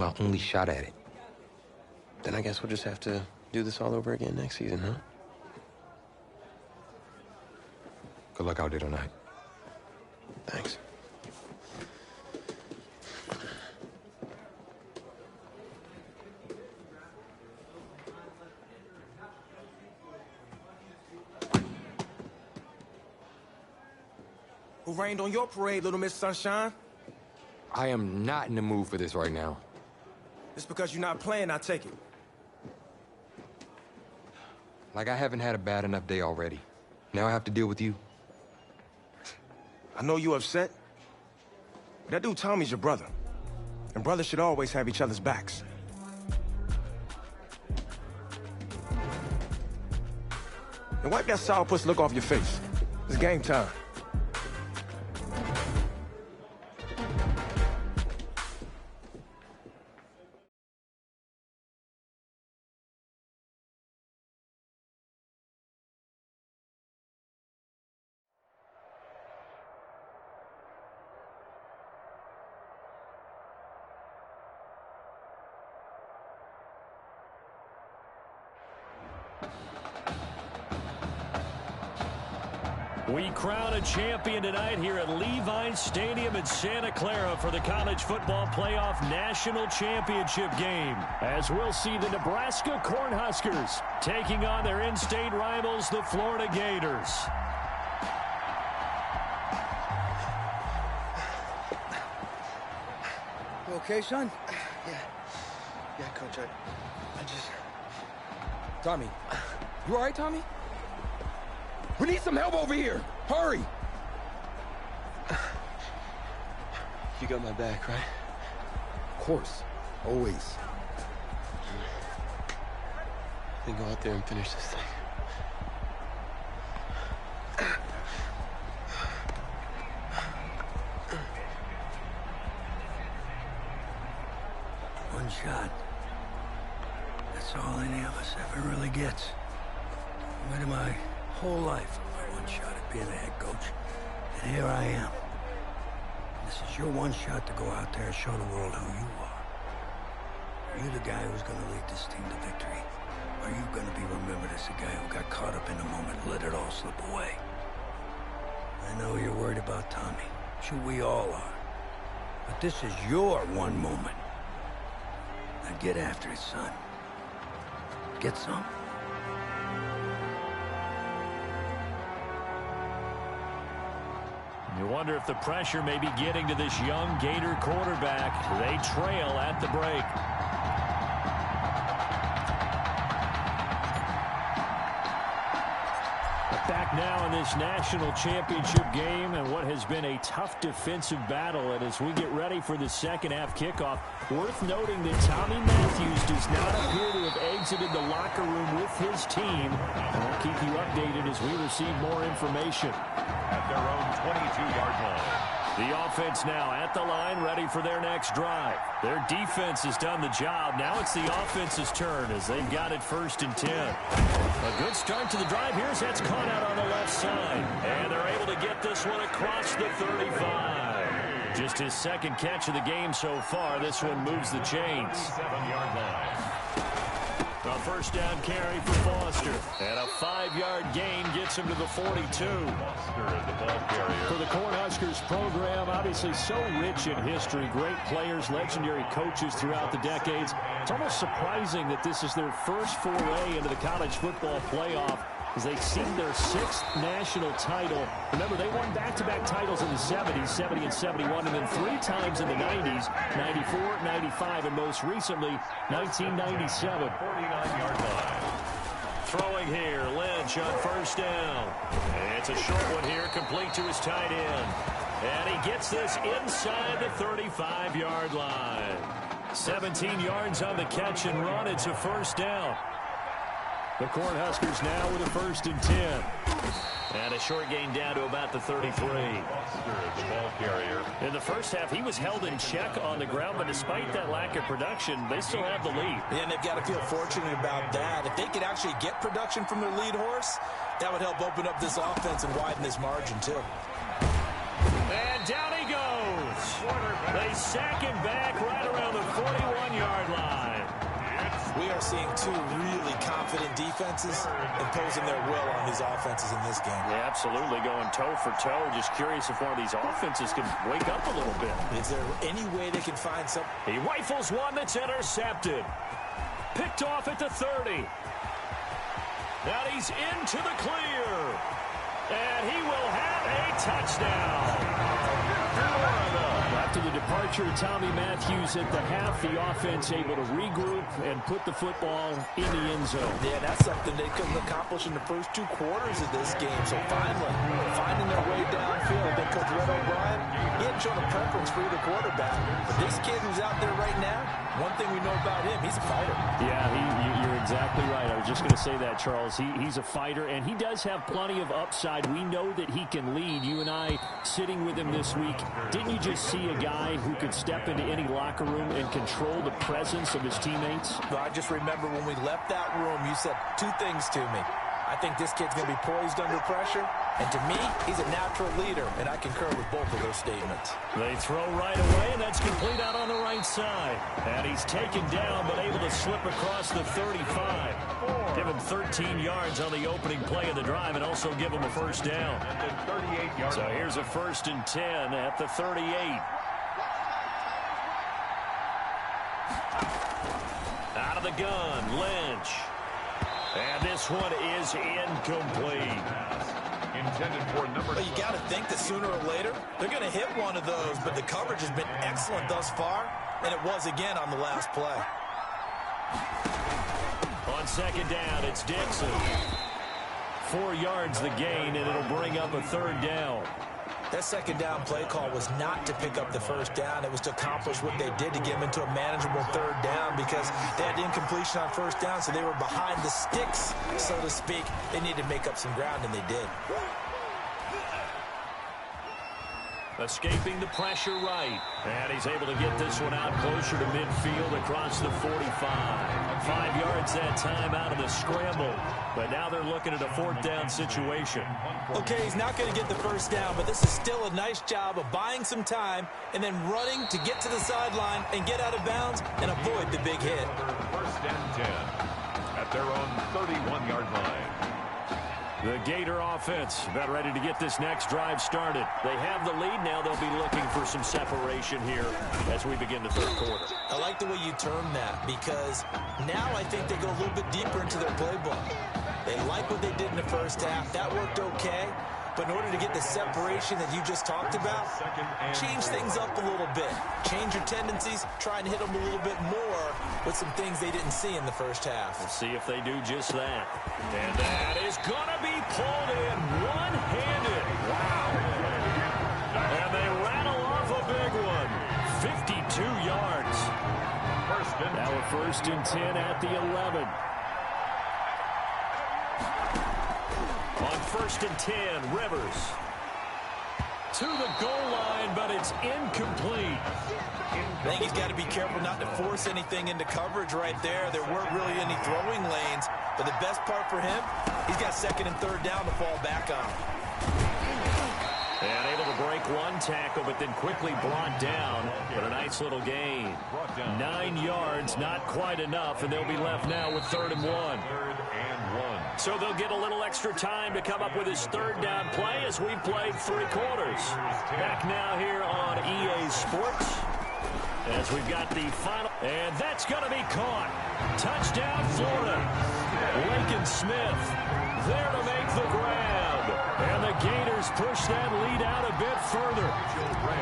my only shot at it. Then I guess we'll just have to do this all over again next season, huh? Good luck out there tonight. Thanks. Who rained on your parade, Little Miss Sunshine? I am not in the mood for this right now. It's because you're not playing, I take it. Like I haven't had a bad enough day already. Now I have to deal with you. I know you're upset, but that dude Tommy's your brother. And brothers should always have each other's backs. And wipe that sourpuss look off your face. It's game time. We crown a champion tonight here at Levi Stadium in Santa Clara for the College Football Playoff National Championship game. As we'll see the Nebraska Cornhuskers taking on their in-state rivals, the Florida Gators. You okay, son? Yeah, Coach, I just... Tommy. You all right, Tommy? We need some help over here! Hurry! You got my back, right? Of course. Always. Then go out there and finish this thing. One shot. That's all any of us ever really gets. I waited my whole life for my one shot at being a head coach. And here I am. This is your one shot to go out there and show the world who you are. Are you the guy who's going to lead this team to victory? Or are you going to be remembered as the guy who got caught up in the moment and let it all slip away? I know you're worried about Tommy. Sure, we all are. But this is your one moment. Now get after it, son. Get some. You wonder if the pressure may be getting to this young Gator quarterback. They trail at the break. Back now in this national championship game and what has been a tough defensive battle. And as we get ready for the second half kickoff, worth noting that Tommy Matthews does not appear to have exited the locker room with his team. And we'll keep you updated as we receive more information. At their own 22-yard line. The offense now at the line, ready for their next drive. Their defense has done the job. Now it's the offense's turn as they've got it 1st and 10. A good start to the drive. Here's that's caught out on the left side. And they're able to get this one across the 35. Just his second catch of the game so far. This one moves the chains. 7-yard line. A first down carry for Foster. And a 5-yard gain gets him to the 42. Foster is the ball carrier. For the Cornhuskers program, obviously so rich in history. Great players, legendary coaches throughout the decades. It's almost surprising that this is their first foray into the college football playoff as they seek their 6th national title. Remember, they won back-to-back titles in the 70s, 70 and 71, and then 3 times in the 90s, 94, 95, and most recently, 1997. 49-yard line. Throwing here, Lynch on first down. And it's a short one here, complete to his tight end. And he gets this inside the 35-yard line. 17 yards on the catch and run. It's a first down. The Cornhuskers now with a 1st and 10. And a short gain down to about the 33. Foster is the ball carrier. In the first half, he was held in check on the ground, but despite that lack of production, they still have the lead. Yeah, and they've got to feel fortunate about that. If they could actually get production from their lead horse, that would help open up this offense and widen this margin, too. And down he goes. They sack him back right around the 41 are seeing two really confident defenses imposing their will on these offenses in this game. Yeah, absolutely, going toe for toe. Just curious if one of these offenses can wake up a little bit. Is there any way they can find some? He rifles one that's intercepted. Picked off at the 30. Now he's into the clear. And he will have a touchdown. After the departure of Tommy Matthews at the half, the offense able to regroup and put the football in the end zone. Yeah, that's something they couldn't accomplish in the first 2 quarters of this game. So finally, finding their way downfield. Then Coach Red O'Brien, he hadn't shown a preference for either quarterback. But this kid who's out there right now, one thing we know about him, he's a fighter. Yeah, you're exactly right. I was just going to say that, Charles. He's a fighter, and he does have plenty of upside. We know that he can lead. You and I sitting with him this week, didn't you just see a guy who could step into any locker room and control the presence of his teammates? I just remember when we left that room, you said 2 things to me. I think this kid's going to be poised under pressure, and to me, he's a natural leader, and I concur with both of those statements. They throw right away, and that's complete out on the right side. And he's taken down, but able to slip across the 35. Give him 13 yards on the opening play of the drive, and also give him a first down. So here's a 1st and 10 at the 38. Out of the gun, Lynch. And this one is incomplete. Intended for number. Well, you got to think that sooner or later, they're going to hit one of those, but the coverage has been excellent thus far, and it was again on the last play. On 2nd down, it's Dixon. 4 yards the gain, and it'll bring up a 3rd down. That 2nd down play call was not to pick up the 1st down. It was to accomplish what they did to get them into a manageable 3rd down because they had incompletion on 1st down, so they were behind the sticks, so to speak. They needed to make up some ground, and they did. Escaping the pressure right. And he's able to get this one out closer to midfield across the 45. 5 yards that time out of the scramble. But now they're looking at a 4th down situation. Okay, he's not going to get the 1st down, but this is still a nice job of buying some time and then running to get to the sideline and get out of bounds and avoid the big hit. 1st and 10 at their own 31-yard line. The Gator offense about ready to get this next drive started. They have the lead now. They'll be looking for some separation here as we begin the 3rd quarter. I like the way you term that because now I think they go a little bit deeper into their playbook. They like what they did in the 1st half. That worked okay. But in order to get the separation that you just talked about, change things up a little bit. Change your tendencies. Try and hit them a little bit more with some things they didn't see in the 1st half. We'll see if they do just that. And that is going to be pulled in one-handed. Wow. And they rattle off a big one. 52 yards. Now a 1st and 10 at the 11. On 1st and 10, Rivers. To the goal line, but it's incomplete. I think he's got to be careful not to force anything into coverage right there. There weren't really any throwing lanes. But the best part for him, he's got 2nd and 3rd down to fall back on. And able to break one tackle, but then quickly brought down. But a nice little gain. 9 yards, not quite enough, and they'll be left now with 3rd and 1. So they'll get a little extra time to come up with his 3rd down play as we've played 3 quarters. Back now here on EA Sports as we've got the final. And that's going to be caught. Touchdown, Florida. Lincoln Smith there to make the grab. And the Gators push that lead out a bit further.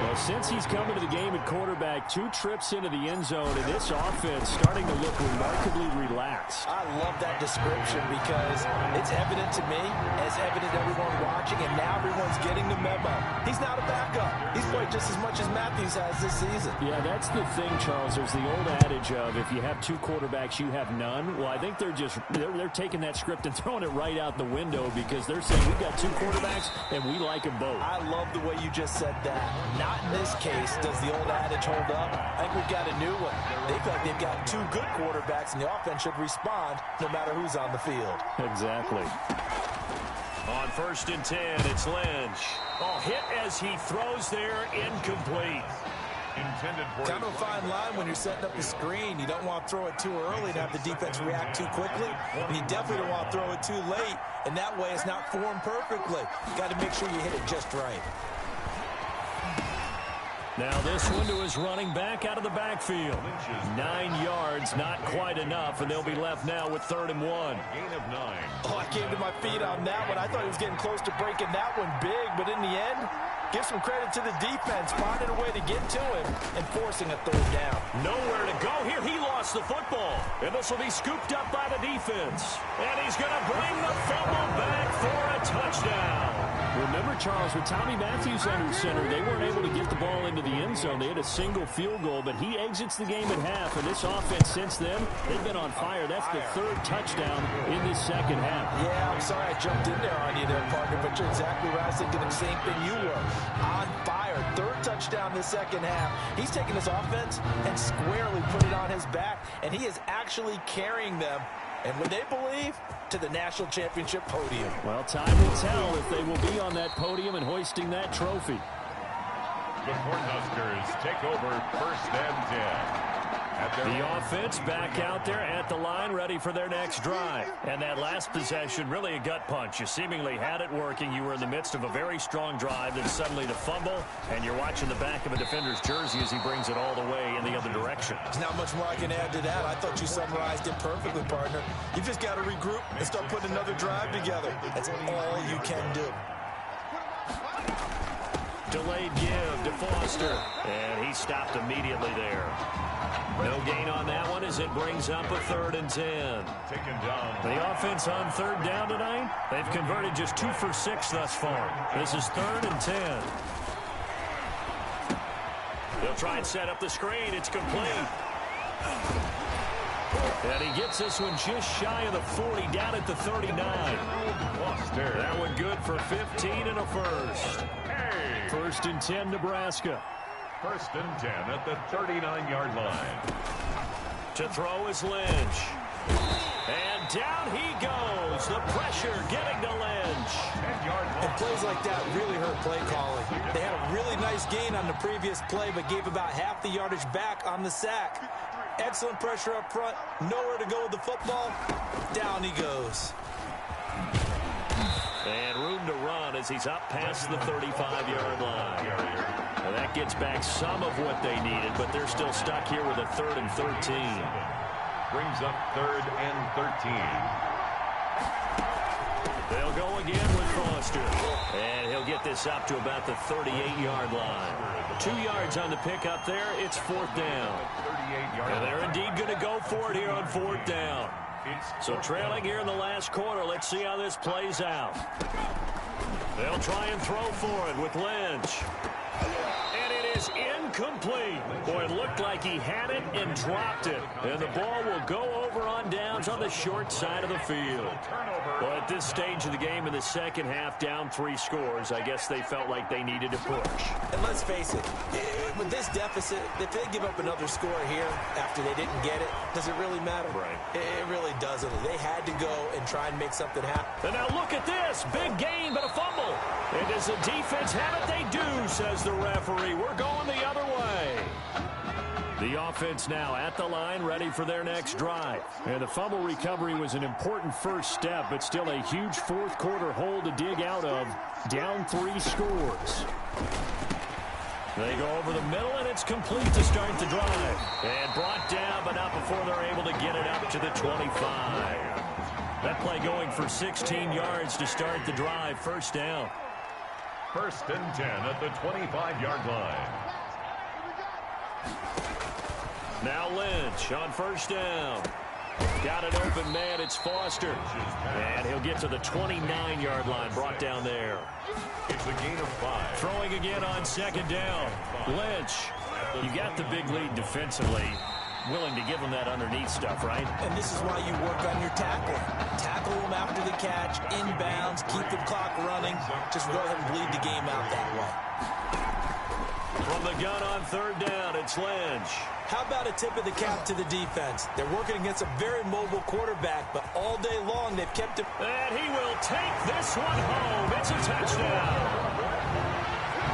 Well, since he's coming to the game at quarterback, 2 trips into the end zone, and this offense starting to look remarkably relaxed. I love that description because it's evident to me, as evident to everyone watching, and now everyone's getting the memo. He's not a backup. He's played just as much as Matthews has this season. Yeah, that's the thing, Charles. There's the old adage of if you have 2 quarterbacks, you have none. Well, I think they're taking that script and throwing it right out the window because they're saying we've got 2 quarterbacks and we like them both. I love the way you just said that. Not in this case does the old adage hold up. I think we've got a new one. They feel like they've got 2 good quarterbacks, and the offense should respond no matter who's on the field. Exactly. On 1st and 10, it's Lynch. Oh, hit as he throws there, incomplete. Intended for Kind of a fine line when you're setting up the screen. You don't want to throw it too early and have the defense react too quickly. And you definitely don't want to throw it too late, and that way it's not formed perfectly. Got to make sure you hit it just right. Now this one to his running back out of the backfield. 9 yards, not quite enough, and they'll be left now with 3rd and 1. gain of 9. Oh, I came to my feet on that one. I thought he was getting close to breaking that one big, but in the end, give some credit to the defense, finding a way to get to him and forcing a 3rd down. Nowhere to go here. He lost the football, and this will be scooped up by the defense. And he's going to bring the fumble back for a touchdown. Remember, Charles, with Tommy Matthews under center, they weren't able to get the ball into the end zone. They had a single field goal, but he exits the game at half, and this offense since then, they've been on fire. That's the 3rd touchdown in this second half. Yeah, I'm sorry I jumped in there on you there, partner, but you're exactly right. I was thinking the same thing you were. On fire. 3rd touchdown this second half. He's taking his offense and squarely put it on his back, and he is actually carrying them, and would they believe, to the national championship podium. Well, time will tell if they will be on that podium and hoisting that trophy. The Cornhuskers take over 1st and 10. The offense back out there at the line, ready for their next drive. And that last possession, really a gut punch. You seemingly had it working. You were in the midst of a very strong drive, then suddenly the fumble, and you're watching the back of a defender's jersey as he brings it all the way in the other direction. There's not much more I can add to that. I thought you summarized it perfectly, partner. You just got to regroup and start putting another drive together. That's all you can do. Delayed give to Foster, and he stopped immediately there. No gain on that one as it brings up a 3rd and 10. Taken down. The offense on 3rd down tonight, they've converted just 2 for 6 thus far. This is 3rd and 10. They'll try and set up the screen. It's complete. And he gets this one just shy of the 40, down at the 39. That one good for 15 and a first. 1st and 10, Nebraska. 1st and 10 at the 39-yard line. To throw is Lynch. And down he goes. The pressure getting to Lynch. 10-yard line. And plays like that really hurt play calling. They had a really nice gain on the previous play, but gave about half the yardage back on the sack. Excellent pressure up front. Nowhere to go with the football. Down he goes. And room to run as he's up past the 35-yard line. Well, that gets back some of what they needed, but they're still stuck here with a 3rd and 13. Brings up 3rd and 13. They'll go again with Foster. And he'll get this up to about the 38-yard line. 2 yards on the pickup there. It's 4th down. And they're indeed going to go for it here on 4th down. So trailing here in the last quarter. Let's see how this plays out. They'll try and throw for it with Lynch. And it is incomplete. Boy, it looked like he had it and dropped it. And the ball will go over on downs on the short side of the field. Well, at this stage of the game in the second half, down 3 scores, I guess they felt like they needed to push. And let's face it, with this deficit, if they give up another score here after they didn't get it, does it really matter? Right. It really doesn't. They had to go and try and make something happen. And now look at this. Big gain, but a fumble. And does the defense have it? They do, says the referee. We're going the other way. The offense now at the line, ready for their next drive. And the fumble recovery was an important first step, but still a huge fourth quarter hole to dig out of. Down 3 scores. They go over the middle, and it's complete to start the drive. And brought down, but not before they're able to get it up to the 25. That play going for 16 yards to start the drive. 1st down. 1st and 10 at the 25-yard line. Now Lynch on 1st down. Got an open man. It's Foster. And he'll get to the 29-yard line. Brought down there. It's a gain of 5. Throwing again on 2nd down. Lynch. You got the big lead defensively. Willing to give them that underneath stuff, right? And this is why you work on your tackling. Tackle them after the catch, inbounds, keep the clock running. Just go ahead and bleed the game out that way. From the gun on 3rd down, it's Lynch. How about a tip of the cap to the defense? They're working against a very mobile quarterback, but all day long they've kept him. And he will take this one home. It's a touchdown.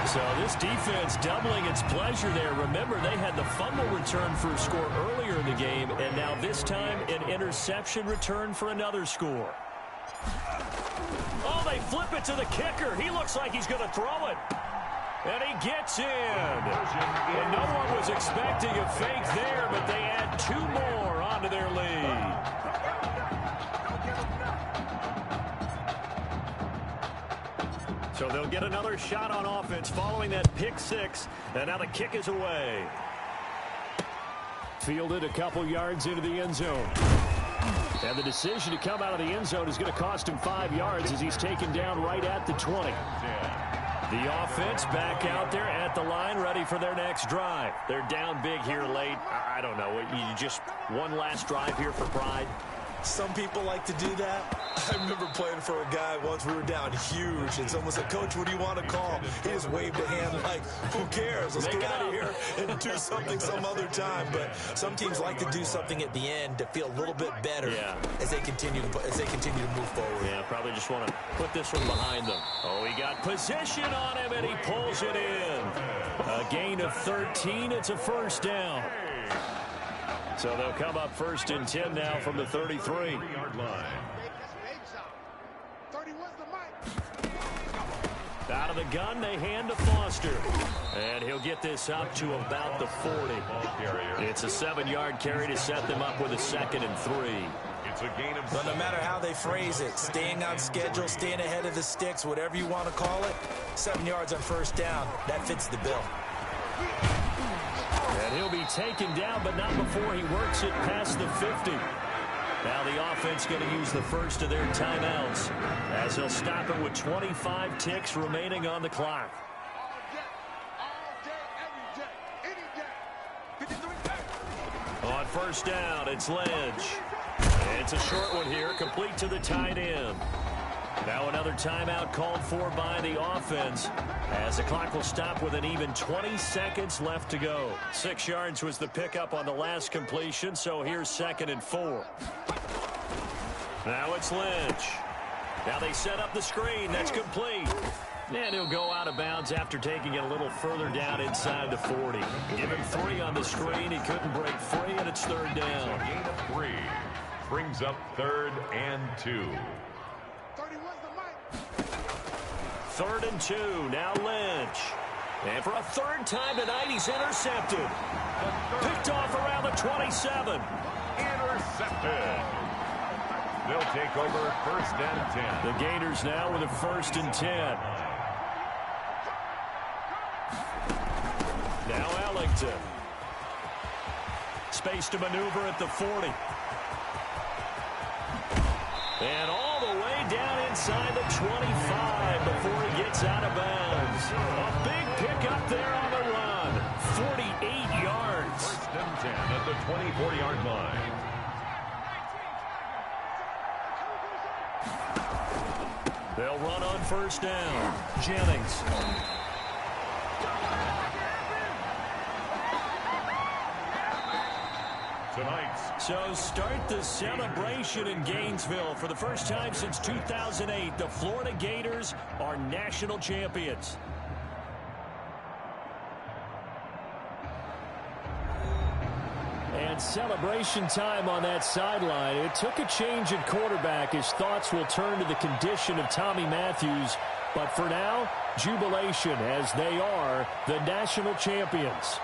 So this defense doubling its pleasure there. Remember, they had the fumble return for a score earlier in the game, and now this time an interception return for another score. Oh, they flip it to the kicker. He looks like he's going to throw it. And he gets in. And no one was expecting a fake there, but they add 2 more onto their lead. So they'll get another shot on offense following that pick 6. And now the kick is away. Fielded a couple yards into the end zone. And the decision to come out of the end zone is going to cost him 5 yards as he's taken down right at the 20. The offense back out there at the line, ready for their next drive. They're down big here late. I don't know. You just one last drive here for pride. Some people like to do that. I remember playing for a guy once. We were down huge, and someone said, "Coach, what do you want to call?" He just waved a hand like, "Who cares? Let's get out of here and do something some other time." But some teams like to do something at the end to feel a little bit better as they continue to move forward. Yeah, probably just want to put this one behind them. Oh, he got position on him, and he pulls it in. A gain of 13. It's a first down. So they'll come up 1st and 10 now from the 33. Out of the gun, they hand to Foster. And he'll get this up to about the 40. It's a 7-yard carry to set them up with a 2nd and 3. It's a gain of... But no matter how they phrase it, staying on schedule, staying ahead of the sticks, whatever you want to call it, 7 yards on first down, that fits the bill. And he'll be taken down, but not before he works it past the 50. Now the offense going to use the first of their timeouts as he'll stop it with 25 ticks remaining on the clock. On first down, it's Lynch. It's a short one here, complete to the tight end. Now another timeout called for by the offense as the clock will stop with an even 20 seconds left to go. 6 yards was the pickup on the last completion, so here's 2nd and 4. Now it's Lynch. Now they set up the screen. That's complete. And he'll go out of bounds after taking it a little further down inside the 40. Give him 3 on the screen. He couldn't break free, and it's 3rd down. Gain of 3 brings up 3rd and 2. 3rd and 2. Now Lynch. And for a 3rd time tonight, he's intercepted. Picked off around the 27. Intercepted. They'll take over 1st and 10. The Gators now with a 1st and 10. Now Ellington. Space to maneuver at the 40. And all the way down inside the 25 before he gets out of bounds. A big pickup there on the run. 48 yards. 1st and 10 at the 24-yard line. They'll run on 1st down. Jennings. So start the celebration in Gainesville. For the first time since 2008, the Florida Gators are national champions. And celebration time on that sideline. It took a change at quarterback as thoughts will turn to the condition of Tommy Matthews. But for now, jubilation as they are the national champions.